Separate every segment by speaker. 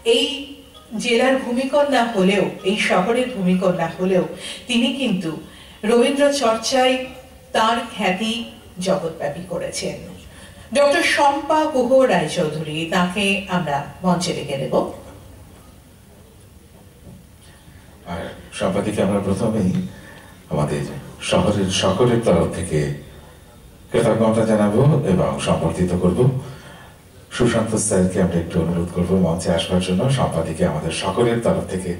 Speaker 1: এই জেলার ভূমিকন্যা হলেও, এই শহরের ভূমিকন্যা হলেও তিনি কিন্তু রবীন্দ্র চর্চায় তার খ্যাতি জগৎব্যাপী করেছেন। ডক্টর শম্পা গুহ রায়চৌধুরী, তাকে আমরা মঞ্চে ডেকে নেব।
Speaker 2: আর শম্পাদিকে আমরা প্রথমেই আমাদের শহরের সকলের তরফ থেকে কৃতজ্ঞতা জানাবো এবং সম্বর্ধিত করব। সুশান্ত স্যারকে আমরা একটু অনুরোধ করবো মঞ্চে আসবার জন্য। সম্পাদিকে আমাদের সকলের তরফ থেকে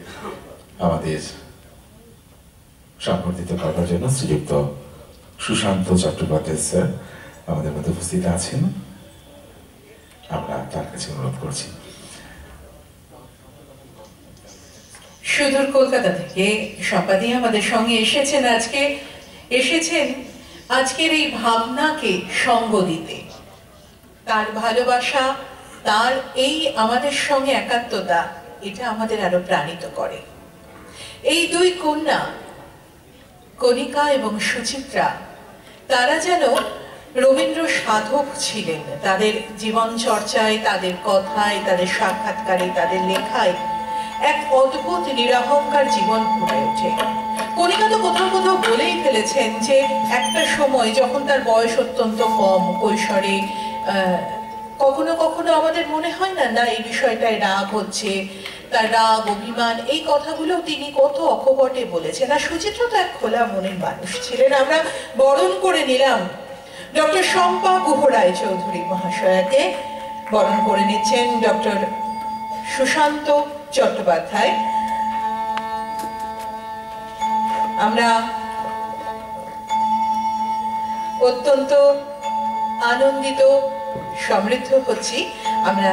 Speaker 2: আমাদের সম্বর্ধিত করবার জন্য শ্রীযুক্ত সুশান্ত চট্টোপাধ্যায় স্যার আমাদের মধ্যে উপস্থিত আছেন, আমরা তার কাছে অনুরোধ করছি।
Speaker 1: সুদূর কলকাতা থেকে শম্পাদি আমাদের সঙ্গে এসেছেন, আজকের এই ভাবনাকে সঙ্গ দিতে। তার ভালোবাসা, তার এই আমাদের সঙ্গে একাত্মতা, এটা আমাদের আরো প্রাণিত করে। এই দুই কন্যা কণিকা এবং সুচিত্রা, তারা যেন রবীন্দ্র সাধক ছিলেন। তাদের জীবন চর্চায়, তাদের কথায়, তাদের সাক্ষাৎকারে, তাদের লেখায় এক অদ্ভুত নিরহংকার জীবন ফুটে ওঠে। কণিকা তো কোথাও কোথাও বলেই ফেলেছেন যে একটা সময় যখন তার বয়স অত্যন্ত কম, কৈশোরে কখনো কখনো আমাদের মনে হয় না এই বিষয়টায় রাগ হচ্ছে, তার রাগ, অভিমান, এই কথাগুলো তিনি কত অকপটে বলেছেন। আর সুচিত্রা তো এক খোলা মনের মানুষ ছিলেন। আমরা বরণ করে নিলাম ডক্টর শম্পা গুহ রায়চৌধুরী মহাশয়াকে। বরণ করে নিচ্ছেন ডক্টর সুশান্ত চট্টোপাধ্যায়। আমরা অত্যন্ত আনন্দিত, সমৃদ্ধ হচ্ছি। আমরা